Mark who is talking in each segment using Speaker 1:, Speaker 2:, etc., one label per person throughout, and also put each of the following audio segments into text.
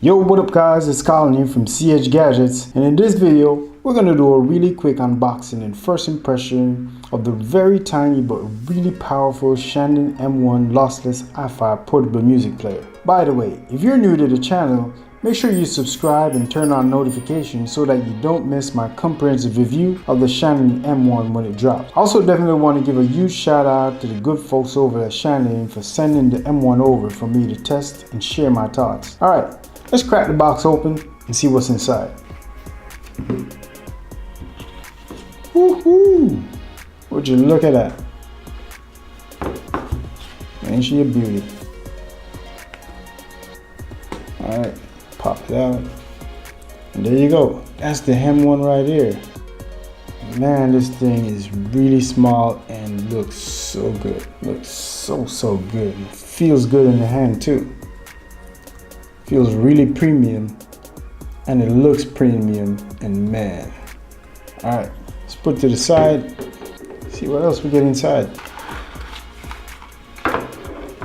Speaker 1: Yo, what up guys, it's Colin from CH Gadgets, and in this video we're going to do a really quick unboxing and first impression of the very tiny but really powerful Shanling M1 lossless HiFi portable music player. By the way, if you're new to the channel, make sure you subscribe and turn on notifications so that you don't miss my comprehensive review of the Shanling M1 when it drops. I also definitely want to give a huge shout out to the good folks over at Shanling for sending the M1 over for me to test and share my thoughts. Alright, let's crack the box open and see what's inside. Woohoo! Would you look at that? Ain't she a beauty? Alright, pop it out. And there you go. That's the M1 right here. Man, this thing is really small and looks so good. Looks so good. It feels good in the hand too. Feels really premium. And it looks premium, and man. Alright, let's put it to the side. See what else we get inside.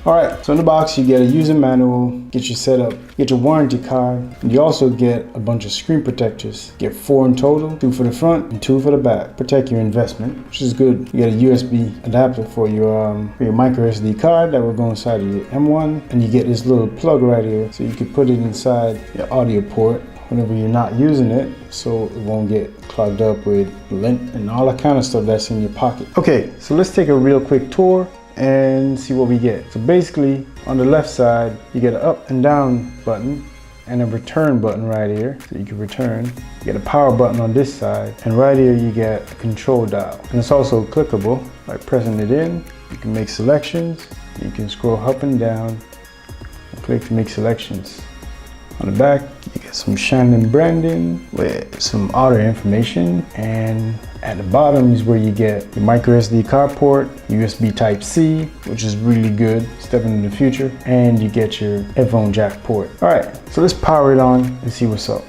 Speaker 1: Alright, so in the box you get a user manual, get your setup, get your warranty card, and you also get a bunch of screen protectors. Get 4 in total, 2 for the front and 2 for the back. Protect your investment, which is good. You get a USB adapter for your micro SD card that will go inside of your M1, and you get this little plug right here, so you can put it inside your audio port whenever you're not using it, so it won't get clogged up with lint and all that kind of stuff that's in your pocket. Okay, so let's take a real quick tour and see what we get. So basically, on the left side, you get an up and down button and a return button right here, so you can return. You get a power button on this side, and right here you get a control dial. And it's also clickable. By pressing it in, you can make selections. You can scroll up and down and click to make selections. On the back, you get some Shanling branding with some other information, and at the bottom is where you get your micro SD card port, USB Type-C, which is really good, stepping into the future, and you get your headphone jack port. Alright, so let's power it on and see what's up.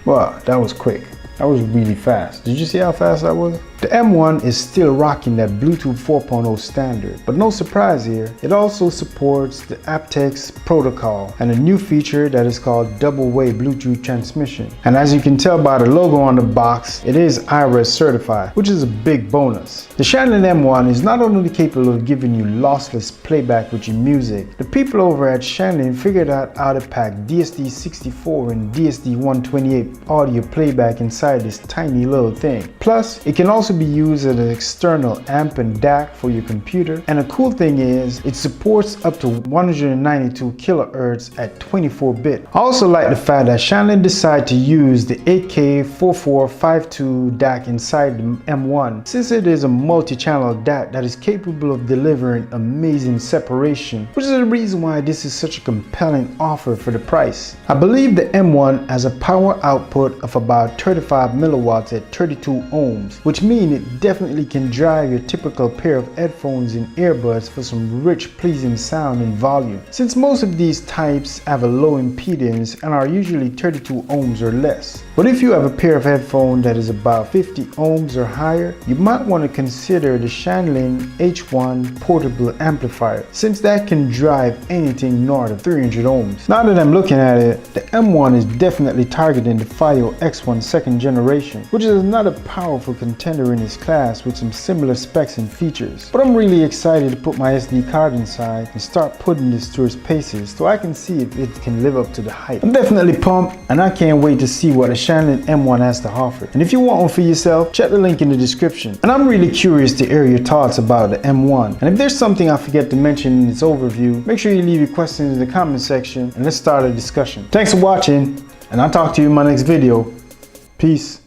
Speaker 1: Wow, that was quick. That was really fast. Did you see how fast that was? The M1 is still rocking that Bluetooth 4.0 standard, but no surprise here, it also supports the Apt-X protocol and a new feature that is called double-way Bluetooth transmission. And as you can tell by the logo on the box, it is iRes certified, which is a big bonus. The Shanling M1 is not only capable of giving you lossless playback with your music, the people over at Shanling figured out how to pack DSD64 and DSD128 audio playback inside this tiny little thing. Plus, it can also be used as an external amp and DAC for your computer, and the cool thing is it supports up to 192 kHz at 24-bit. I also like the fact that Shanling decided to use the 8K4452 DAC inside the M1, since it is a multi-channel DAC that is capable of delivering amazing separation, which is the reason why this is such a compelling offer for the price. I believe the M1 has a power output of about 35 milliwatts at 32 ohms, which means it definitely can drive your typical pair of headphones and earbuds for some rich, pleasing sound and volume. Since most of these types have a low impedance and are usually 32 ohms or less. But if you have a pair of headphones that is about 50 ohms or higher, you might want to consider the Shanling H1 portable amplifier, since that can drive anything north of 300 ohms. Now that I'm looking at it, the M1 is definitely targeting the FiO X1 second generation, which is another powerful contender in its class with some similar specs and features. But I'm really excited to put my SD card inside and start putting this through its paces so I can see if it can live up to the hype. I'm definitely pumped, and I can't wait to see what a Shanling M1 has to offer. And if you want one for yourself, check the link in the description. And I'm really curious to hear your thoughts about the M1. And if there's something I forget to mention in this overview, make sure you leave your questions in the comment section and let's start a discussion. Thanks for watching, and I'll talk to you in my next video. Peace.